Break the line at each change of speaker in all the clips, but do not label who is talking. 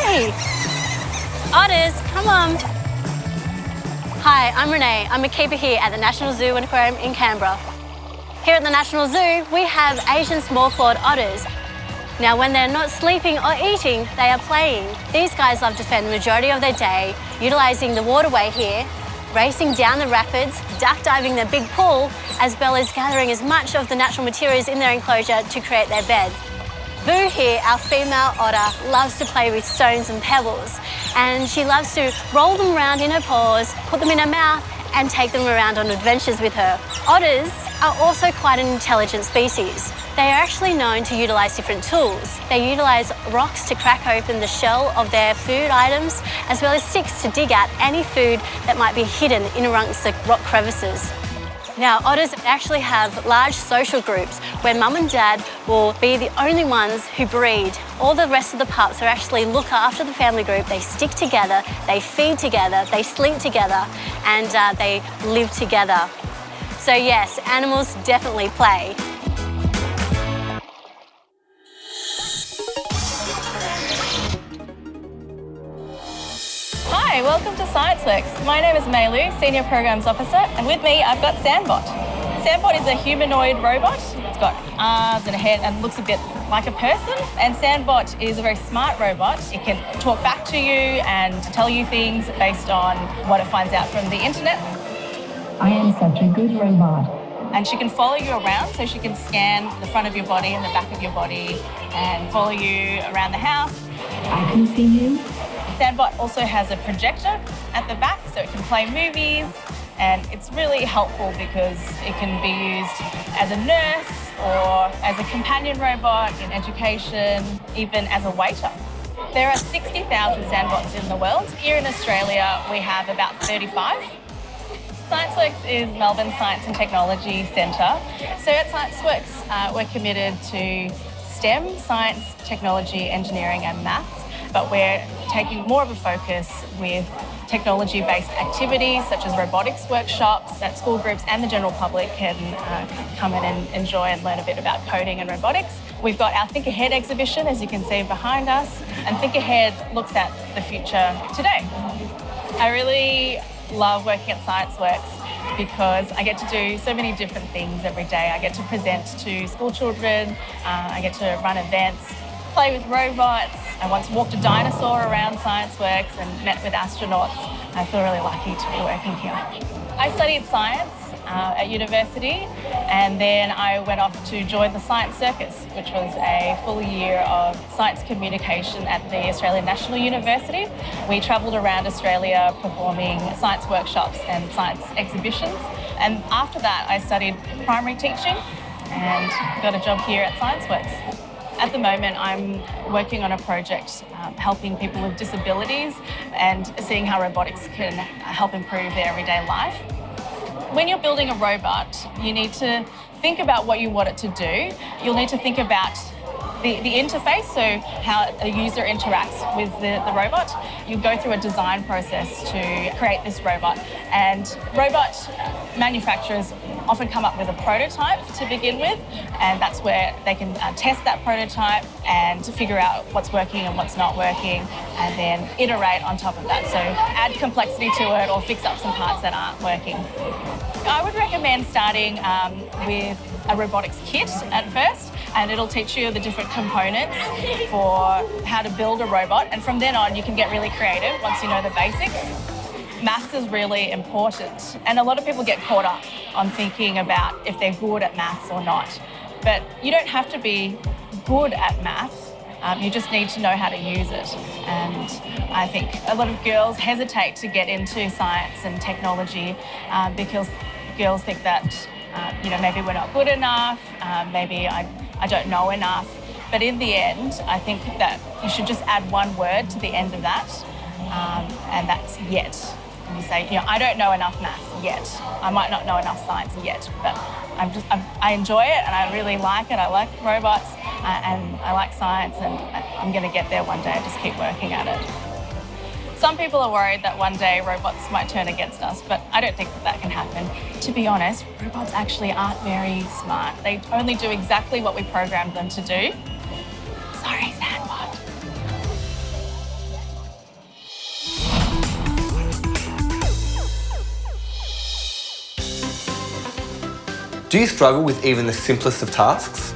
Hey! Otters, come on. Hi, I'm Renee. I'm a keeper here at the National Zoo and Aquarium in Canberra. Here at the National Zoo, we have Asian small-clawed otters. Now, when they're not sleeping or eating, they are playing. These guys love to spend the majority of their day utilising the waterway here, racing down the rapids, duck diving their big pool, as well as gathering as much of the natural materials in their enclosure to create their beds. Boo here, our female otter, loves to play with stones and pebbles, and she loves to roll them around in her paws, put them in her mouth, and take them around on adventures with her. Otters are also quite an intelligent species. They are actually known to utilise different tools. They utilise rocks to crack open the shell of their food items, as well as sticks to dig out any food that might be hidden in amongst the rock crevices. Now, otters actually have large social groups where mum and dad will be the only ones who breed. All the rest of the pups are actually look after the family group. They stick together, they feed together, they sleep together, and they live together. So yes, animals definitely play.
Hi, welcome to ScienceWorks. My name is Meilu, Senior Programs Officer, and with me I've got Sandbot. Sandbot is a humanoid robot. It's got arms and a head and looks a bit like a person. And Sandbot is a very smart robot. It can talk back to you and tell you things based on what it finds out from the internet.
I am such a good robot.
And she can follow you around, so she can scan the front of your body and the back of your body and follow you around the house.
I can see you.
Sandbot also has a projector at the back, so it can play movies, and it's really helpful because it can be used as a nurse or as a companion robot in education, even as a waiter. There are 60,000 Sandbots in the world. Here in Australia, we have about 35. ScienceWorks is Melbourne's Science and Technology Centre. So at ScienceWorks, we're committed to STEM, science, technology, engineering and maths, but we're taking more of a focus with technology-based activities such as robotics workshops that school groups and the general public can come in and enjoy and learn a bit about coding and robotics. We've got our Think Ahead exhibition, as you can see behind us, and Think Ahead looks at the future today. I really love working at ScienceWorks because I get to do so many different things every day. I get to present to school children, I get to run events, play with robots. I once walked a dinosaur around ScienceWorks and met with astronauts. I feel really lucky to be working here. I studied science at university, and then I went off to join the Science Circus, which was a full year of science communication at the Australian National University. We travelled around Australia performing science workshops and science exhibitions. And after that, I studied primary teaching and got a job here at ScienceWorks. At the moment, I'm working on a project helping people with disabilities and seeing how robotics can help improve their everyday life. When you're building a robot, you need to think about what you want it to do. You'll need to think about the interface, so how a user interacts with the robot. You go through a design process to create this robot, and robot manufacturers often come up with a prototype to begin with, and that's where they can test that prototype and figure out what's working and what's not working, and then iterate on top of that. So add complexity to it or fix up some parts that aren't working. I would recommend starting with a robotics kit at first, and it'll teach you the different components for how to build a robot, and from then on you can get really creative once you know the basics. Maths is really important, and a lot of people get caught up on thinking about if they're good at maths or not. But you don't have to be good at maths, you just need to know how to use it. And I think a lot of girls hesitate to get into science and technology because girls think that maybe we're not good enough, maybe I don't know enough. But in the end, I think that you should just add one word to the end of that, and that's yet. And you say, I don't know enough maths yet. I might not know enough science yet, but I enjoy it and I really like it. I like robots and I like science, and I'm going to get there one day. I just keep working at it. Some people are worried that one day robots might turn against us, but I don't think that can happen. To be honest, robots actually aren't very smart. They only do exactly what we programmed them to do. Sorry, Sandbot.
Do you struggle with even the simplest of tasks?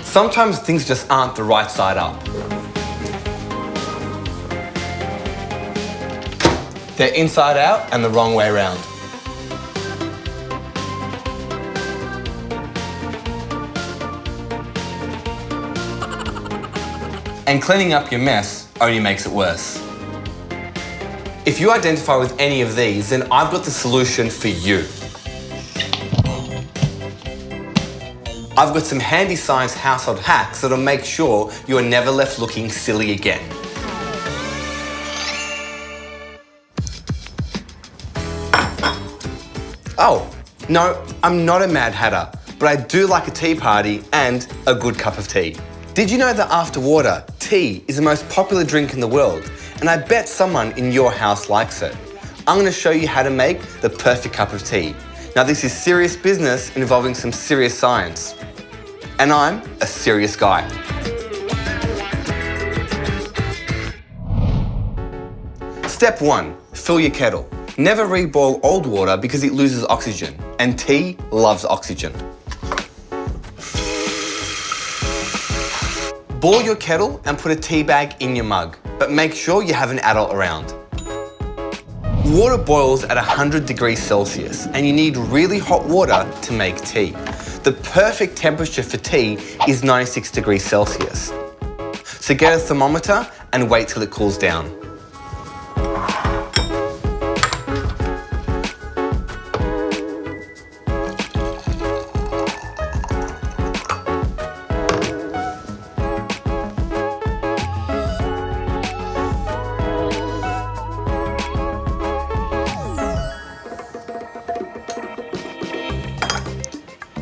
Sometimes things just aren't the right side up. They're inside out and the wrong way around. And cleaning up your mess only makes it worse. If you identify with any of these, then I've got the solution for you. I've got some handy science household hacks that'll make sure you are never left looking silly again. Oh, no, I'm not a Mad Hatter, but I do like a tea party and a good cup of tea. Did you know that after water, tea is the most popular drink in the world? And I bet someone in your house likes it. I'm going to show you how to make the perfect cup of tea. Now this is serious business involving some serious science. And I'm a serious guy. Step 1, fill your kettle. Never reboil old water because it loses oxygen, and tea loves oxygen. Boil your kettle and put a tea bag in your mug, but make sure you have an adult around. Water boils at 100 degrees Celsius, and you need really hot water to make tea. The perfect temperature for tea is 96 degrees Celsius. So get a thermometer and wait till it cools down.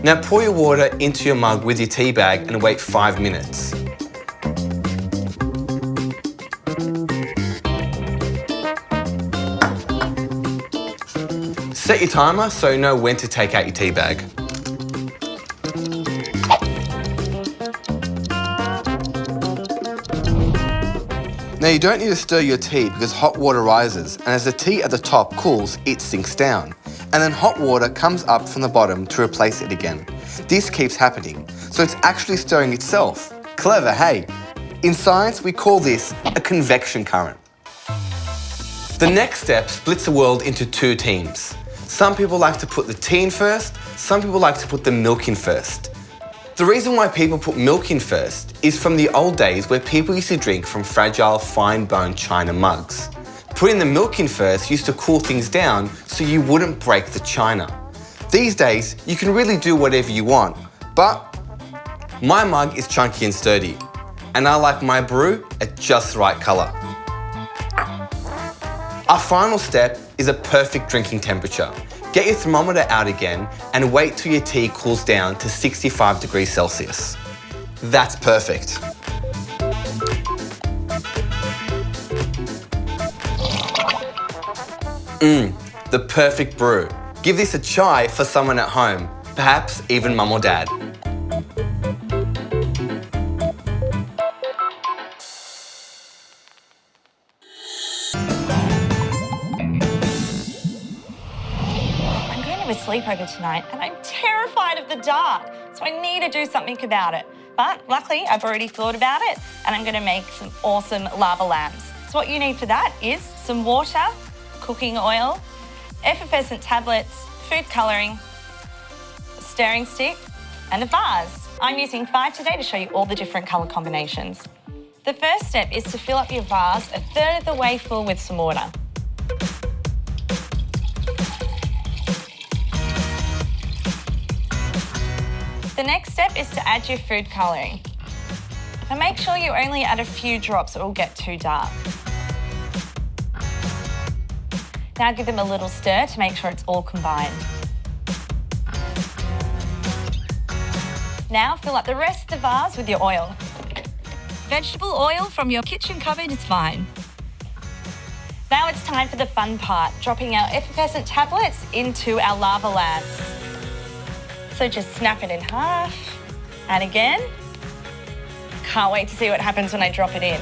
Now pour your water into your mug with your tea bag and wait 5 minutes. Set your timer so you know when to take out your tea bag. Now you don't need to stir your tea because hot water rises, and as the tea at the top cools, it sinks down. And then hot water comes up from the bottom to replace it again. This keeps happening, so it's actually stirring itself. Clever, hey? In science, we call this a convection current. The next step splits the world into 2 teams. Some people like to put the tea in first, some people like to put the milk in first. The reason why people put milk in first is from the old days where people used to drink from fragile, fine-boned china mugs. Putting the milk in first used to cool things down so you wouldn't break the china. These days, you can really do whatever you want, but my mug is chunky and sturdy, and I like my brew at just the right colour. Our final step is a perfect drinking temperature. Get your thermometer out again and wait till your tea cools down to 65 degrees Celsius. That's perfect. The perfect brew. Give this a try for someone at home, perhaps even mum or dad.
I'm going to have a sleepover tonight and I'm terrified of the dark, so I need to do something about it. But luckily, I've already thought about it and I'm going to make some awesome lava lamps. So what you need for that is some water, cooking oil, effervescent tablets, food colouring, a stirring stick and a vase. I'm using 5 today to show you all the different colour combinations. The first step is to fill up your vase a third of the way full with some water. The next step is to add your food colouring. Now make sure you only add a few drops or it will get too dark. Now give them a little stir to make sure it's all combined. Now fill up the rest of the vase with your oil. Vegetable oil from your kitchen cupboard is fine. Now it's time for the fun part, dropping our effervescent tablets into our lava lamps. So just snap it in half, and again. Can't wait to see what happens when I drop it in.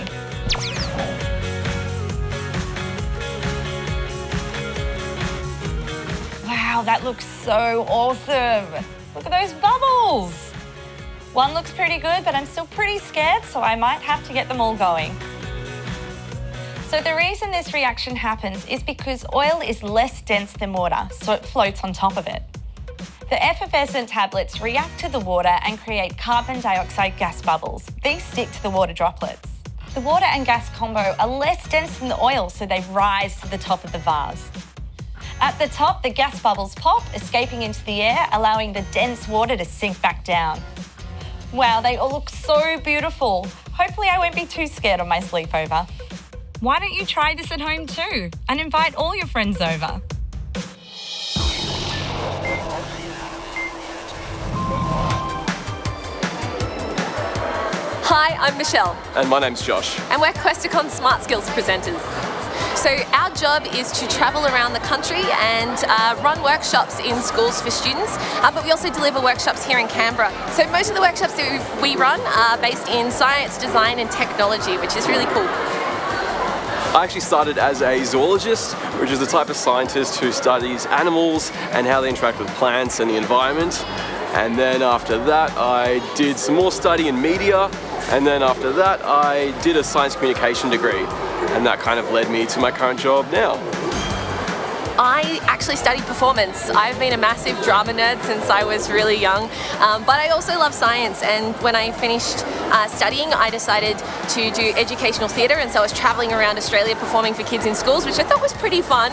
Wow, that looks so awesome. Look at those bubbles. One looks pretty good, but I'm still pretty scared, so I might have to get them all going. So the reason this reaction happens is because oil is less dense than water, so it floats on top of it. The effervescent tablets react to the water and create carbon dioxide gas bubbles. These stick to the water droplets. The water and gas combo are less dense than the oil, so they rise to the top of the vase. At the top, the gas bubbles pop, escaping into the air, allowing the dense water to sink back down. Wow, they all look so beautiful. Hopefully I won't be too scared on my sleepover. Why don't you try this at home too and invite all your friends over?
Hi, I'm Michelle,
And my name's Josh.
and we're Questacon Smart Skills presenters. So our job is to travel around the country and run workshops in schools for students, but we also deliver workshops here in Canberra. So most of the workshops that we run are based in science, design and technology, which is really cool.
I actually started as a zoologist, which is the type of scientist who studies animals and how they interact with plants and the environment. And then after that, I did some more study in media. And then after that, I did a science communication degree. And that kind of led me to my current job now.
I actually studied performance. I've been a massive drama nerd since I was really young, but I also love science, and when I finished studying, I decided to do educational theatre, and so I was travelling around Australia performing for kids in schools, which I thought was pretty fun,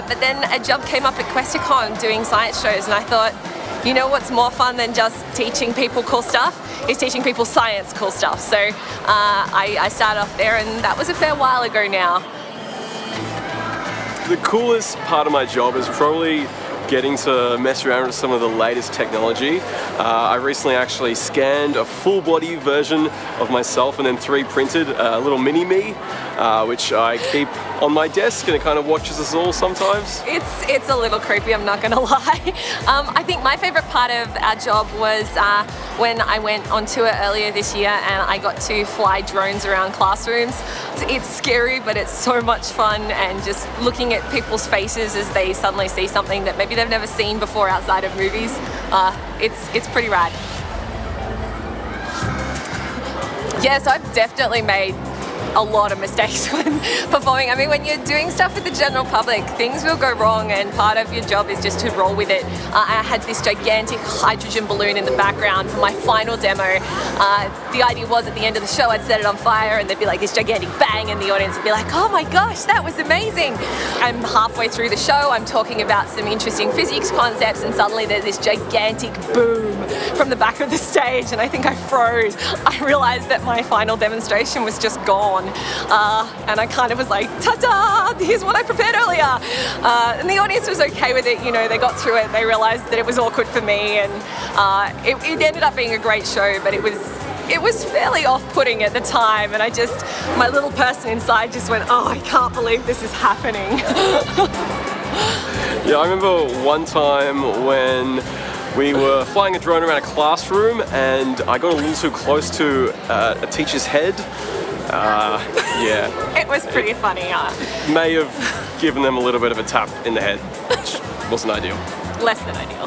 but then a job came up at Questacon doing science shows, and I thought, you know what's more fun than just teaching people cool stuff? Is teaching people science cool stuff. So I started off there, and that was a fair while ago now.
The coolest part of my job is probably getting to mess around with some of the latest technology. I recently actually scanned a full body version of myself and then 3D printed a little mini-me, which I keep on my desk, and it kind of watches us all sometimes.
It's a little creepy, I'm not gonna lie. I think my favorite part of our job was when I went on tour earlier this year and I got to fly drones around classrooms. It's scary, but it's so much fun, and just looking at people's faces as they suddenly see something that maybe they've never seen before outside of movies, it's pretty rad. Yeah, so I've definitely made a lot of mistakes when performing. I mean, when you're doing stuff with the general public, things will go wrong, and part of your job is just to roll with it. I had this gigantic hydrogen balloon in the background for my final demo. The idea was at the end of the show I'd set it on fire and there'd be like this gigantic bang, and the audience would be like, oh my gosh, that was amazing. I'm halfway through the show, I'm talking about some interesting physics concepts, and suddenly there's this gigantic boom from the back of the stage, and I think I froze. I realized that my final demonstration was just gone. And I kind of was like, ta-da, here's what I prepared earlier. And the audience was okay with it, you know, they got through it, they realized that it was awkward for me, and it ended up being a great show, but it was fairly off-putting at the time, and my little person inside just went, oh, I can't believe this is happening.
Yeah, I remember one time when we were flying a drone around a classroom and I got a little too close to a teacher's head. Yeah.
It was pretty funny.
May have given them a little bit of a tap in the head, which wasn't ideal.
Less than ideal.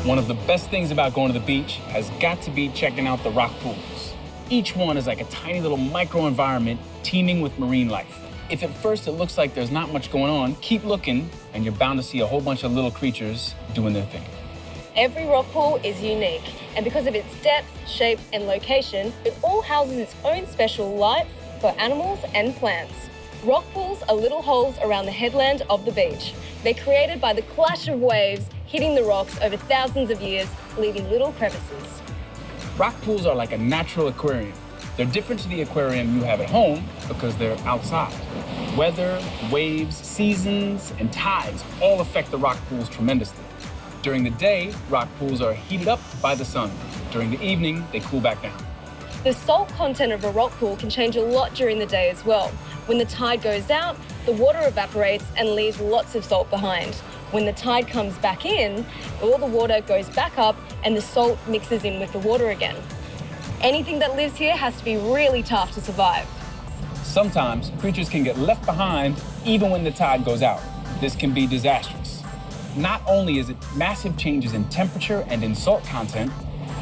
One of the best things about going to the beach has got to be checking out the rock pools. Each one is like a tiny little microenvironment teeming with marine life. If at first it looks like there's not much going on, keep looking and you're bound to see a whole bunch of little creatures doing their thing.
Every rock pool is unique, and because of its depth, shape, and location, it all houses its own special life for animals and plants. Rock pools are little holes around the headland of the beach. They're created by the clash of waves hitting the rocks over thousands of years, leaving little crevices.
Rock pools are like a natural aquarium. They're different to the aquarium you have at home because they're outside. Weather, waves, seasons, and tides all affect the rock pools tremendously. During the day, rock pools are heated up by the sun. During the evening, they cool back down.
The salt content of a rock pool can change a lot during the day as well. When the tide goes out, the water evaporates and leaves lots of salt behind. When the tide comes back in, all the water goes back up and the salt mixes in with the water again. Anything that lives here has to be really tough to survive.
Sometimes creatures can get left behind even when the tide goes out. This can be disastrous. Not only is it massive changes in temperature and in salt content,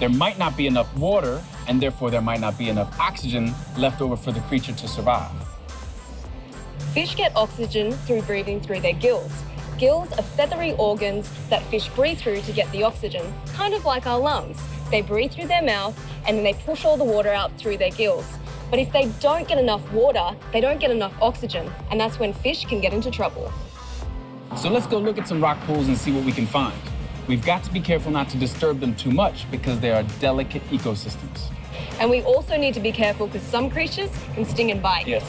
there might not be enough water, and therefore there might not be enough oxygen left over for the creature to survive.
Fish get oxygen through breathing through their gills. Gills are feathery organs that fish breathe through to get the oxygen, kind of like our lungs. They breathe through their mouth and then they push all the water out through their gills. But if they don't get enough water, they don't get enough oxygen, and that's when fish can get into trouble.
So let's go look at some rock pools and see what we can find. We've got to be careful not to disturb them too much because they are delicate ecosystems.
And we also need to be careful because some creatures can sting and bite.
Yes,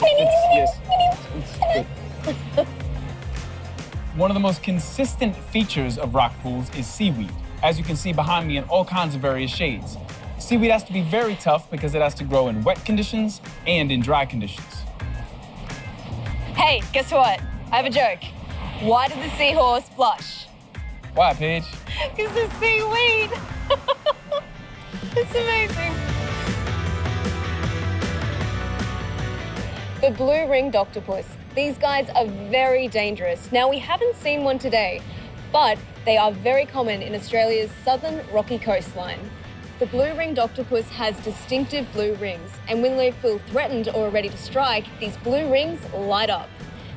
it's good. One of the most consistent features of rock pools is seaweed, as you can see behind me in all kinds of various shades. Seaweed has to be very tough because it has to grow in wet conditions and in dry conditions.
Hey, guess what? I have a joke. Why did the seahorse blush?
Why, Paige?
Because the seaweed. It's amazing. The blue-ringed octopus. These guys are very dangerous. Now, we haven't seen one today, but they are very common in Australia's southern rocky coastline. The blue-ringed octopus has distinctive blue rings, and when they feel threatened or are ready to strike, these blue rings light up.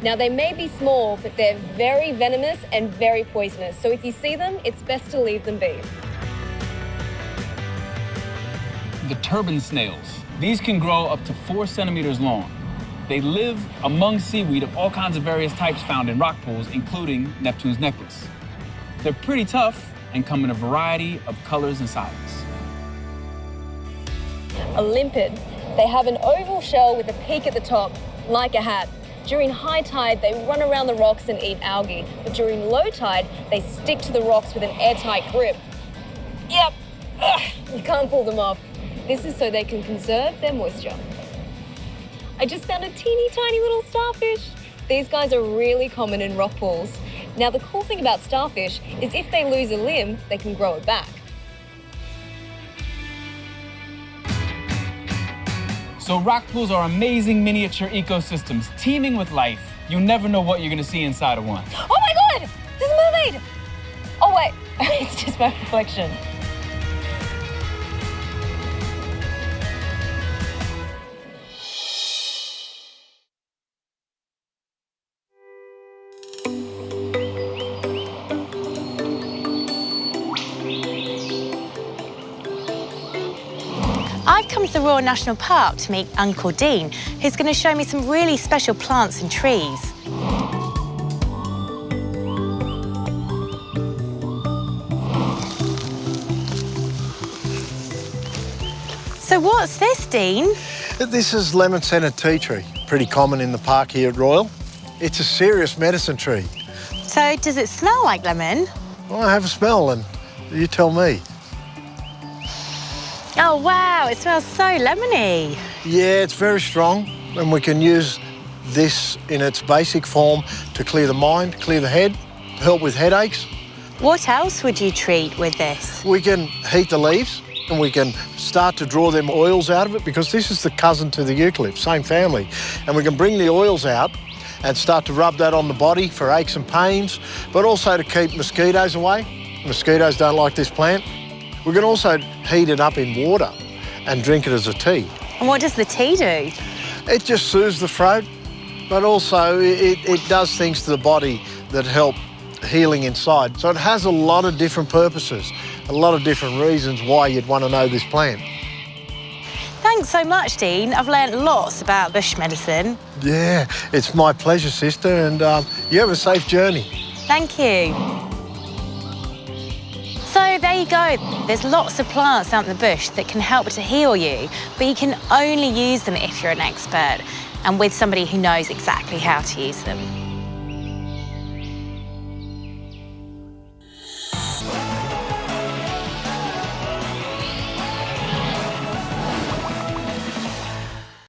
Now, they may be small, but they're very venomous and very poisonous, so if you see them, it's best to leave them be.
The turban snails. These can grow up to 4 centimeters long. They live among seaweed of all kinds of various types found in rock pools, including Neptune's necklace. They're pretty tough and come in a variety of colors and sizes.
A limpet. They have an oval shell with a peak at the top, like a hat. During high tide, they run around the rocks and eat algae, but during low tide, they stick to the rocks with an airtight grip. Yep, you can't pull them off. This is so they can conserve their moisture. I just found a teeny tiny little starfish. These guys are really common in rock pools. Now, the cool thing about starfish is if they lose a limb, they can grow it back.
So rock pools are amazing miniature ecosystems teeming with life. You never know what you're gonna see inside of one.
Oh my God, there's a mermaid. Oh wait, it's just my reflection.
I've come to the Royal National Park to meet Uncle Dean, who's going to show me some really special plants and trees. So what's this, Dean?
This is lemon-scented tea tree, pretty common in the park here at Royal. It's a serious medicine tree.
So does it smell like lemon?
Well, I have a smell and you tell me.
Oh wow, it smells so lemony.
Yeah, it's very strong and we can use this in its basic form to clear the mind, clear the head, help with headaches.
What else would you treat with this?
We can heat the leaves and we can start to draw them oils out of it because this is the cousin to the eucalypt, same family. And we can bring the oils out and start to rub that on the body for aches and pains, but also to keep mosquitoes away. Mosquitoes don't like this plant. We can also heat it up in water and drink it as a tea.
And what does the tea do?
It just soothes the throat, but also it does things to the body that help healing inside. So it has a lot of different purposes, a lot of different reasons why you'd want to know this plant.
Thanks so much, Dean. I've learnt lots about bush medicine.
Yeah, it's my pleasure, sister, and you have a safe journey.
Thank you. So there you go. There's lots of plants out in the bush that can help to heal you, but you can only use them if you're an expert and with somebody who knows exactly how to use them.